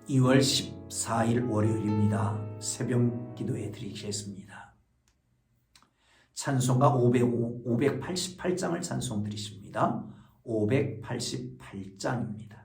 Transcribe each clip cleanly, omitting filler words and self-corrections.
2월 14일 월요일입니다. 새벽 기도해 드리겠습니다. 찬송가 588장을 찬송 드리십니다. 588장입니다.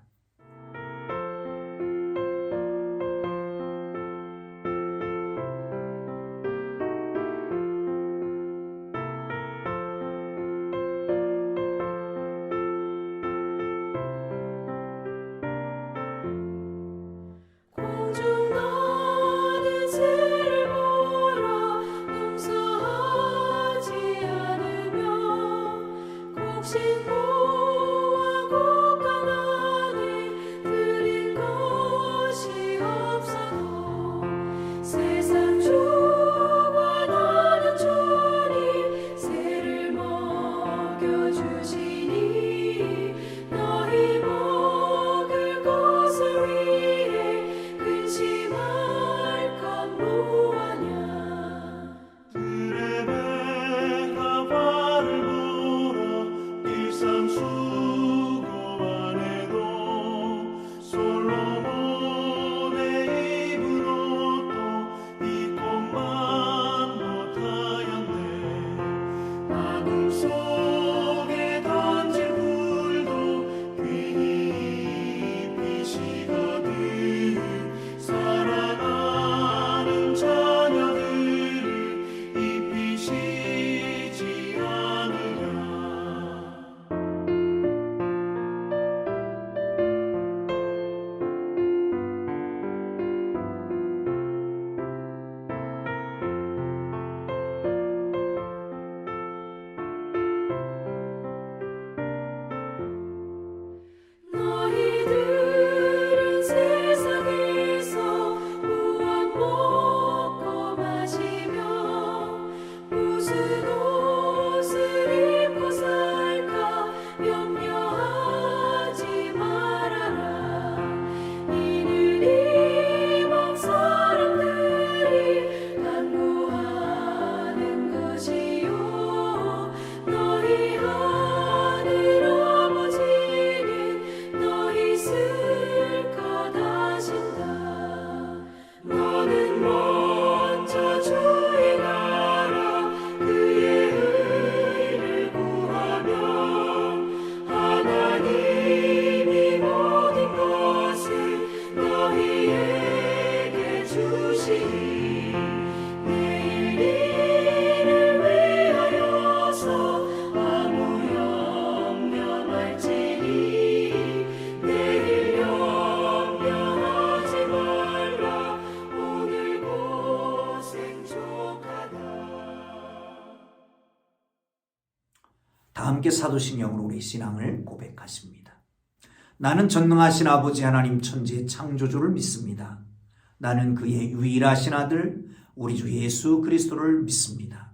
다 함께 사도신경으로 우리 신앙을 고백하십니다. 나는 전능하신 아버지 하나님 천지의 창조주를 믿습니다. 나는 그의 유일하신 아들 우리 주 예수 그리스도를 믿습니다.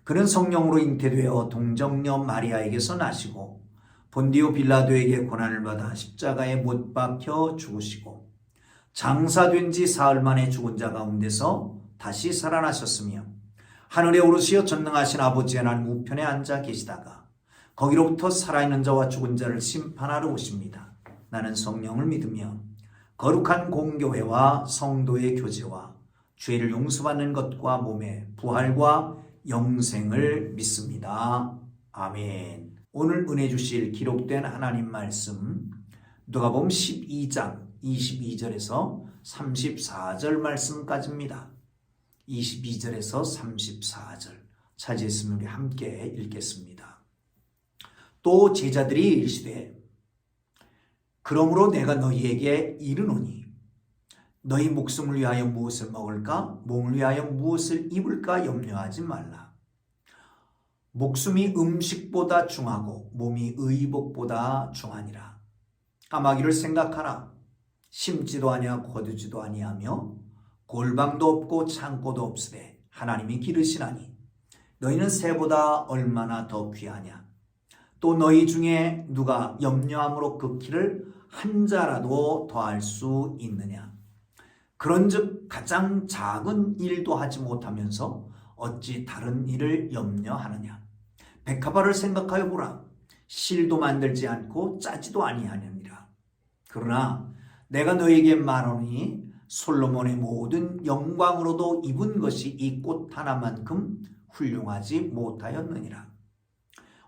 그는 성령으로 잉태되어 동정녀 마리아에게서 나시고 본디오 빌라도에게 고난을 받아 십자가에 못 박혀 죽으시고 장사된 지 사흘 만에 죽은 자 가운데서 다시 살아나셨으며 하늘에 오르시어 전능하신 아버지 하나님 우편에 앉아 계시다가 거기로부터 살아있는 자와 죽은 자를 심판하러 오십니다. 나는 성령을 믿으며 거룩한 공교회와 성도의 교제와 죄를 용서받는 것과 몸의 부활과 영생을 믿습니다. 아멘. 오늘 은혜 주실 기록된 하나님 말씀 누가복음 12장 22절에서 34절 말씀까지입니다. 22절에서 34절 차지했으면 우리 함께 읽겠습니다. 또 제자들이 이르시되 그러므로 내가 너희에게 이르노니 너희 목숨을 위하여 무엇을 먹을까 몸을 위하여 무엇을 입을까 염려하지 말라. 목숨이 음식보다 중하고 몸이 의복보다 중하니라. 까마귀를 생각하라. 심지도 아니하고 거두지도 아니하며 골방도 없고 창고도 없으되 하나님이 기르시나니 너희는 새보다 얼마나 더 귀하냐. 또 너희 중에 누가 염려함으로 그 키를 한 자라도 더할 수 있느냐. 그런즉 가장 작은 일도 하지 못하면서 어찌 다른 일을 염려하느냐. 백합화를 생각하여 보라. 실도 만들지 않고 짜지도 아니하느니라. 그러나 내가 너에게 말하노니 솔로몬의 모든 영광으로도 입은 것이 이 꽃 하나만큼 훌륭하지 못하였느니라.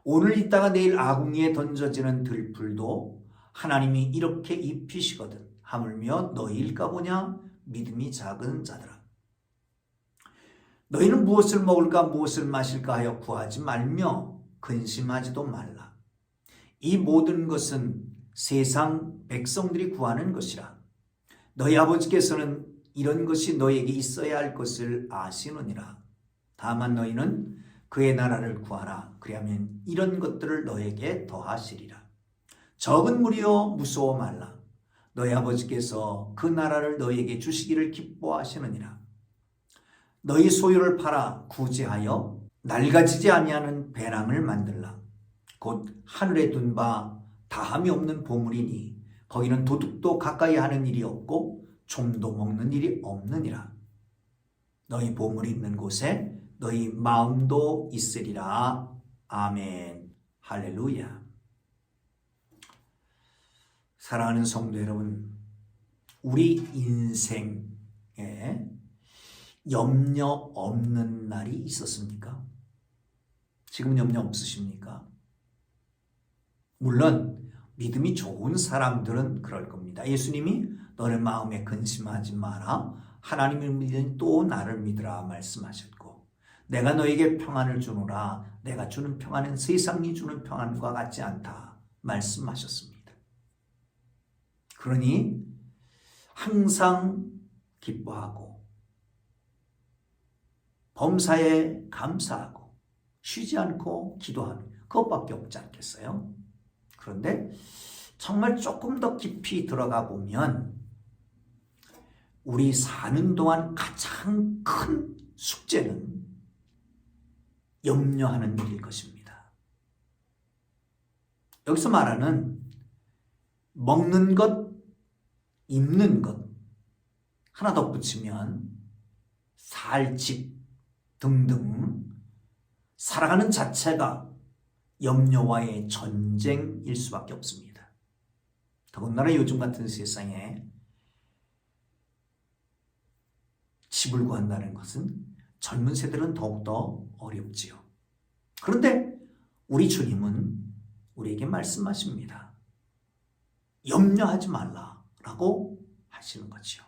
오늘 있다가 내일 아궁이에 던져지는 들풀도 하나님이 이렇게 입히시거든 하물며 너희일까 보냐 믿음이 작은 자들아. 너희는 무엇을 먹을까 무엇을 마실까 하여 구하지 말며 근심하지도 말라. 이 모든 것은 세상 백성들이 구하는 것이라. 너희 아버지께서는 이런 것이 너희에게 있어야 할 것을 아시느니라. 다만 너희는 그의 나라를 구하라. 그리하면 이런 것들을 너희에게 더하시리라. 적은 무리여 무서워 말라. 너희 아버지께서 그 나라를 너희에게 주시기를 기뻐하시느니라. 너희 소유를 팔아 구제하여 낡아지지 아니하는 배낭을 만들라. 곧 하늘에 둔 바 다함이 없는 보물이니 거기는 도둑도 가까이 하는 일이 없고 좀도 먹는 일이 없느니라. 너희 보물이 있는 곳에 너희 마음도 있으리라. 아멘. 할렐루야. 사랑하는 성도 여러분, 우리 인생에 염려 없는 날이 있었습니까? 지금 염려 없으십니까? 물론 믿음이 좋은 사람들은 그럴 겁니다. 예수님이 너의 마음에 근심하지 마라. 하나님을 믿으니 또 나를 믿으라 말씀하셨고, 내가 너에게 평안을 주노라. 내가 주는 평안은 세상이 주는 평안과 같지 않다 말씀하셨습니다. 그러니 항상 기뻐하고 범사에 감사하고 쉬지 않고 기도하는 그것밖에 없지 않겠어요? 그런데 정말 조금 더 깊이 들어가 보면 우리 사는 동안 가장 큰 숙제는 염려하는 일일 것입니다. 여기서 말하는 먹는 것, 입는 것 하나 덧붙이면 살 집 등등 살아가는 자체가 염려와의 전쟁일 수밖에 없습니다. 더군다나 요즘 같은 세상에 집을 구한다는 것은 젊은 세대는 더욱더 어렵지요. 그런데 우리 주님은 우리에게 말씀하십니다. 염려하지 말라라고 하시는 거죠.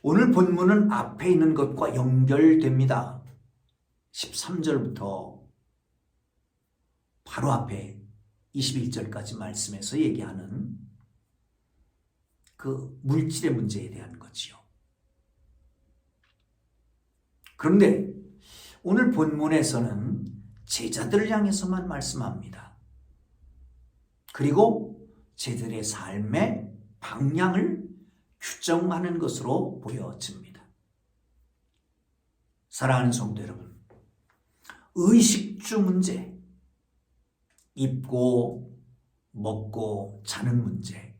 오늘 본문은 앞에 있는 것과 연결됩니다. 13절부터 바로 앞에 21절까지 말씀에서 얘기하는 그 물질의 문제에 대한 거지요. 그런데 오늘 본문에서는 제자들을 향해서만 말씀합니다. 그리고 제자들의 삶의 방향을 규정하는 것으로 보여집니다. 사랑하는 성도 여러분, 의식주 문제, 입고 먹고 자는 문제,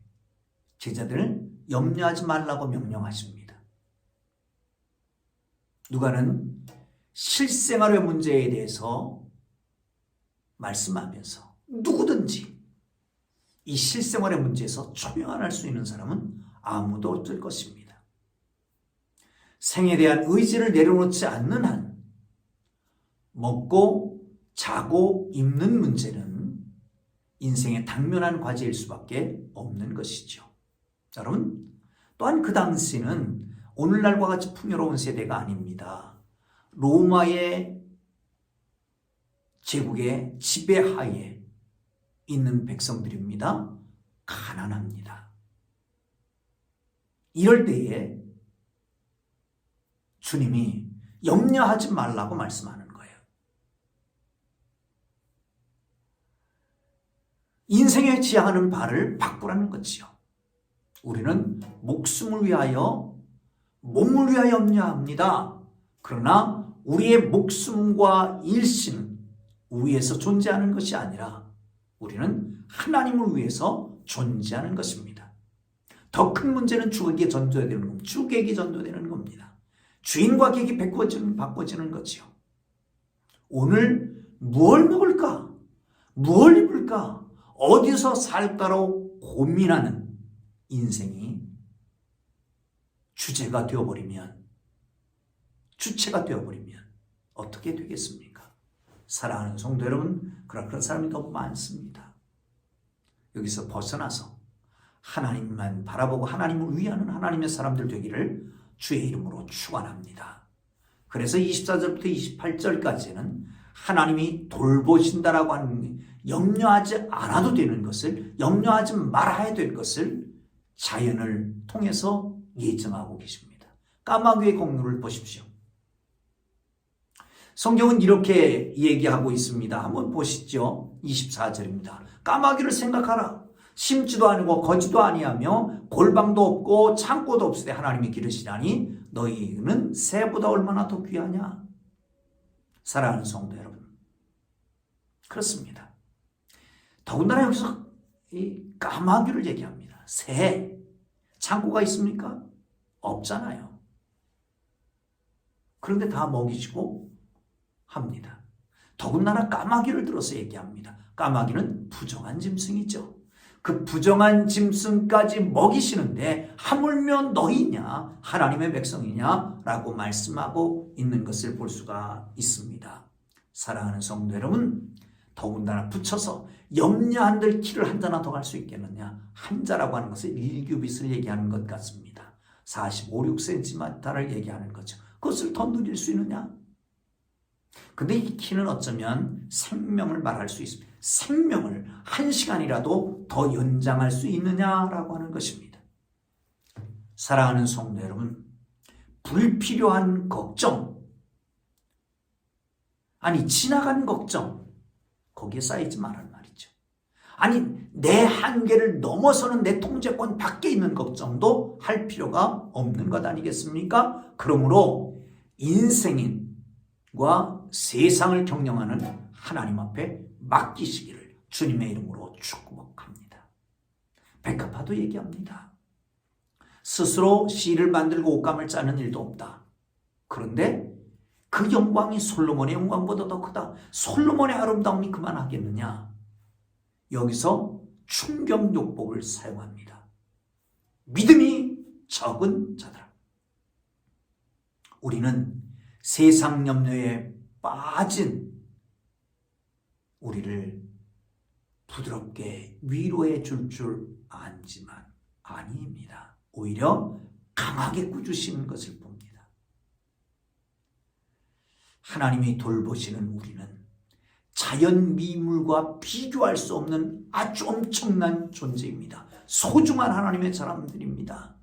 제자들을 염려하지 말라고 명령하십니다. 누가는 실생활의 문제에 대해서 말씀하면서 누구든지 이 실생활의 문제에서 초면할 수 있는 사람은 아무도 없을 것입니다. 생에 대한 의지를 내려놓지 않는 한 먹고 자고 입는 문제는 인생의 당면한 과제일 수밖에 없는 것이죠. 여러분, 또한 그 당시는 오늘날과 같이 풍요로운 세대가 아닙니다. 로마의 제국의 지배하에 있는 백성들입니다. 가난합니다. 이럴 때에 주님이 염려하지 말라고 말씀하는 거예요. 인생에 지향하는 바를 바꾸라는 거지요. 우리는 목숨을 위하여, 몸을 위하여 염려합니다. 그러나 우리의 목숨과 일심은 위에서 존재하는 것이 아니라 우리는 하나님을 위해서 존재하는 것입니다. 더 큰 문제는 주객에 전도되는 겁니다. 주객이 전도되는 겁니다. 주인과 객이 바꿔지는 거지요. 오늘 무엇을 먹을까? 무엇을 입을까? 어디서 살까로 고민하는 인생이 주체가 되어버리면 어떻게 되겠습니까? 사랑하는 성도 여러분, 그런 사람이 너무 많습니다. 여기서 벗어나서 하나님만 바라보고 하나님을 위하는 하나님의 사람들 되기를 주의 이름으로 축원합니다. 그래서 24절부터 28절까지는 하나님이 돌보신다라고 하는, 염려하지 않아도 되는 것을, 염려하지 말아야 될 것을 자연을 통해서 예정하고 계십니다. 까마귀의 공로를 보십시오. 성경은 이렇게 얘기하고 있습니다. 한번 보시죠. 24절입니다. 까마귀를 생각하라. 심지도 아니고 거지도 아니하며 골방도 없고 창고도 없으되 하나님이 기르시나니 너희는 새보다 얼마나 더 귀하냐. 사랑하는 성도 여러분, 그렇습니다. 더군다나 여기서 이 까마귀를 얘기합니다. 새, 창고가 있습니까? 없잖아요. 그런데 다 먹이시고 합니다. 더군다나 까마귀를 들어서 얘기합니다. 까마귀는 부정한 짐승이죠. 그 부정한 짐승까지 먹이시는데 하물며 너희냐, 하나님의 백성이냐 라고 말씀하고 있는 것을 볼 수가 있습니다. 사랑하는 성도 여러분, 더군다나 붙여서 염려한들 키를 한 자나 더 갈 수 있겠느냐. 한 자라고 하는 것은 1규빗을 얘기하는 것 같습니다. 45, 6cm를 얘기하는 거죠. 그것을 더 누릴 수 있느냐? 근데 이 키는 어쩌면 생명을 말할 수 있습니다. 생명을 1시간이라도 더 연장할 수 있느냐라고 하는 것입니다. 사랑하는 성도 여러분, 불필요한 걱정, 아니 지나간 걱정, 거기에 쌓이지 말란 말이죠. 아니 내 한계를 넘어서는 내 통제권 밖에 있는 걱정도 할 필요가 없는 것 아니겠습니까? 그러므로 인생과 세상을 경영하는 하나님 앞에 맡기시기를 주님의 이름으로 축복합니다. 백합화도 얘기합니다. 스스로 실을 만들고 옷감을 짜는 일도 없다. 그런데 그 영광이 솔로몬의 영광보다 더 크다. 솔로몬의 아름다움이 그만하겠느냐. 여기서 충격요법을 사용합니다. 믿음이 적은 자들아, 우리는 세상 염려에 빠진 우리를 부드럽게 위로해 줄 알지만 아닙니다. 오히려 강하게 꾸주시는 것을 봅니다. 하나님이 돌보시는 우리는 자연 미물과 비교할 수 없는 아주 엄청난 존재입니다. 소중한 하나님의 사람들입니다.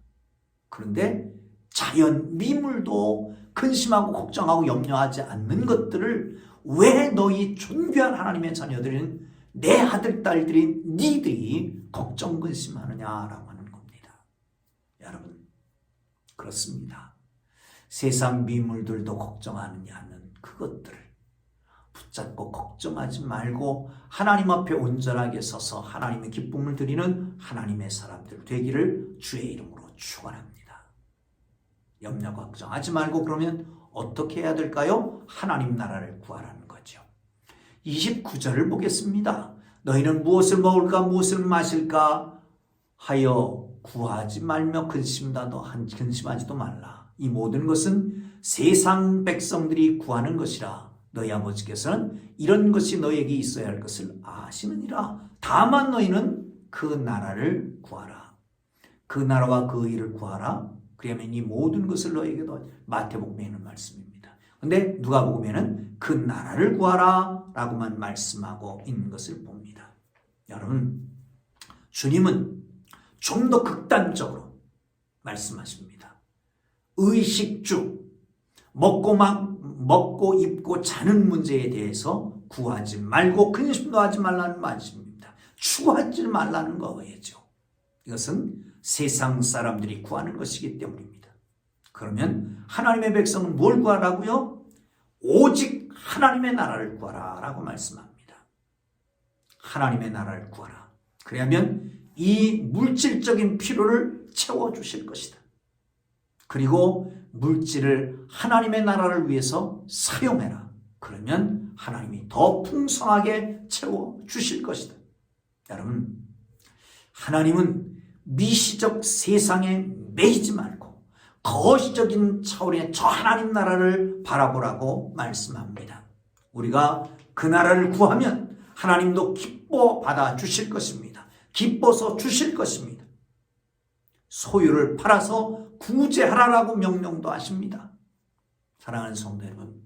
그런데 자연 미물도 근심하고 걱정하고 염려하지 않는 것들을 왜 너희 존귀한 하나님의 자녀들인 내 아들, 딸들이 니들이 걱정 근심하느냐라고 하는 겁니다. 여러분, 그렇습니다. 세상 미물들도 걱정하느냐는 그것들을 붙잡고 걱정하지 말고 하나님 앞에 온전하게 서서 하나님의 기쁨을 드리는 하나님의 사람들 되기를 주의 이름으로 축원합니다. 염려 걱정하지 말고 그러면 어떻게 해야 될까요? 하나님 나라를 구하라는 거죠. 29절을 보겠습니다. 너희는 무엇을 먹을까 무엇을 마실까 하여 구하지 말며 근심하지도 말라. 이 모든 것은 세상 백성들이 구하는 것이라. 너희 아버지께서는 이런 것이 너희에게 있어야 할 것을 아시느니라. 다만 너희는 그 나라를 구하라. 그 나라와 그 의를 구하라. 그러면 이 모든 것을 너희에게 더, 마태복음에 있는 말씀입니다. 근데 누가복음에는 그 나라를 구하라 라고만 말씀하고 있는 것을 봅니다. 여러분, 주님은 좀 더 극단적으로 말씀하십니다. 의식주, 먹고 입고 자는 문제에 대해서 구하지 말고 근심도 하지 말라는 말씀입니다. 추구하지 말라는 거예요. 이것은 세상 사람들이 구하는 것이기 때문입니다. 그러면 하나님의 백성은 뭘 구하라고요? 오직 하나님의 나라를 구하라 라고 말씀합니다. 하나님의 나라를 구하라. 그러면 이 물질적인 필요를 채워주실 것이다. 그리고 물질을 하나님의 나라를 위해서 사용해라. 그러면 하나님이 더 풍성하게 채워주실 것이다. 여러분, 하나님은 미시적 세상에 매이지 말고 거시적인 차원의 저 하나님 나라를 바라보라고 말씀합니다. 우리가 그 나라를 구하면 하나님도 기뻐 받아 주실 것입니다. 기뻐서 주실 것입니다. 소유를 팔아서 구제하라라고 명령도 하십니다. 사랑하는 성도 여러분,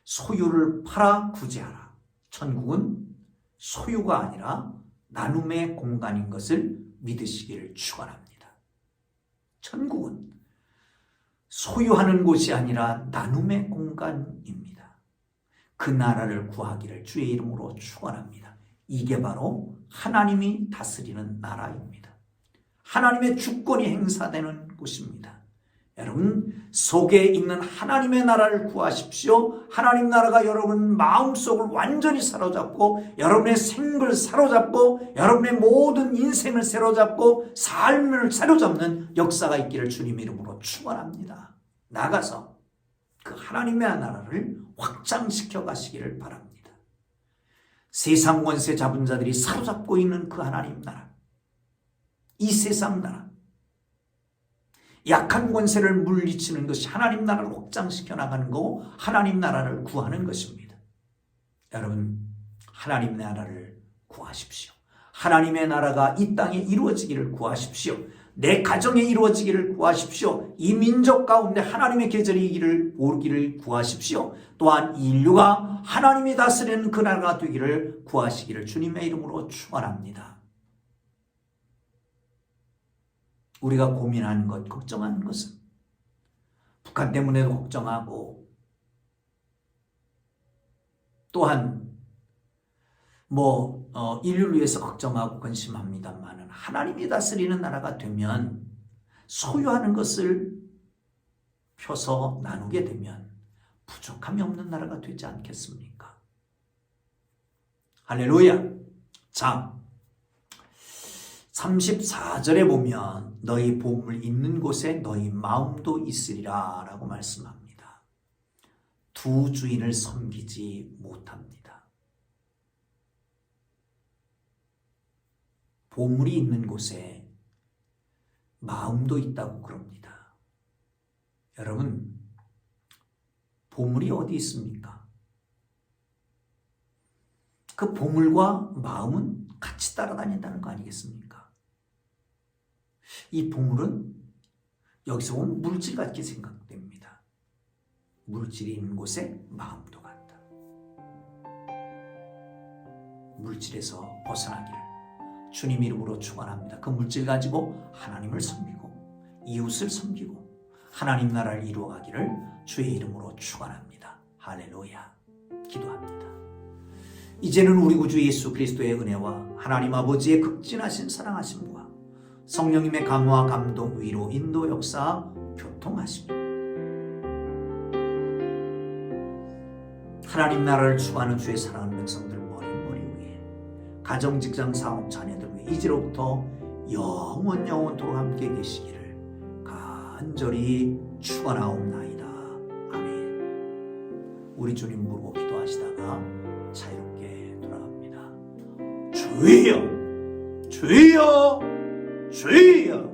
소유를 팔아 구제하라. 천국은 소유가 아니라 나눔의 공간인 것을 믿으시기를 축원합니다. 천국은 소유하는 곳이 아니라 나눔의 공간입니다. 그 나라를 구하기를 주의 이름으로 축원합니다. 이게 바로 하나님이 다스리는 나라입니다. 하나님의 주권이 행사되는 곳입니다. 여러분 속에 있는 하나님의 나라를 구하십시오. 하나님 나라가 여러분 마음속을 완전히 사로잡고 여러분의 생을 사로잡고 여러분의 모든 인생을 사로잡고 삶을 사로잡는 역사가 있기를 주님 이름으로 축원합니다. 나가서 그 하나님의 나라를 확장시켜 가시기를 바랍니다. 세상 권세 잡은 자들이 사로잡고 있는 그 하나님 나라, 이 세상 나라, 약한 권세를 물리치는 것이 하나님 나라를 확장시켜 나가는 거고 하나님 나라를 구하는 것입니다. 여러분 하나님 나라를 구하십시오. 하나님의 나라가 이 땅에 이루어지기를 구하십시오. 내 가정에 이루어지기를 구하십시오. 이 민족 가운데 하나님의 계절이 오기를 구하십시오. 또한 인류가 하나님이 다스리는 그 나라가 되기를 구하시기를 주님의 이름으로 축원합니다. 우리가 고민하는 것, 걱정하는 것은 북한 때문에도 걱정하고 또한 인류를 위해서 걱정하고 근심합니다만 하나님이 다스리는 나라가 되면 소유하는 것을 펴서 나누게 되면 부족함이 없는 나라가 되지 않겠습니까? 할렐루야. 자, 34절에 보면 너희 보물 있는 곳에 너희 마음도 있으리라 라고 말씀합니다. 두 주인을 섬기지 못합니다. 보물이 있는 곳에 마음도 있다고 그럽니다. 여러분, 보물이 어디 있습니까? 그 보물과 마음은 같이 따라다닌다는 거 아니겠습니까? 이 보물은 여기서 보면 물질 같게 생각됩니다. 물질이 있는 곳에 마음도 같다. 물질에서 벗어나기를 주님 이름으로 축원합니다. 그 물질 가지고 하나님을 섬기고 이웃을 섬기고 하나님 나라를 이루어가기를 주의 이름으로 축원합니다. 할렐루야. 기도합니다. 이제는 우리 구주 예수 그리스도의 은혜와 하나님 아버지의 극진하신 사랑하심과 성령님의 감화, 감동, 위로, 인도, 역사, 교통하심, 하나님 나라를 추구하는 주의 사랑하는 백성들 머리 위에 가정, 직장, 사업, 자녀들 위해 이제로부터 영원토록 함께 계시기를 간절히 축원하옵나이다. 아멘. 우리 주님 부르고 기도하시다가 자유롭게 돌아갑니다. 주여, 주여, 주여.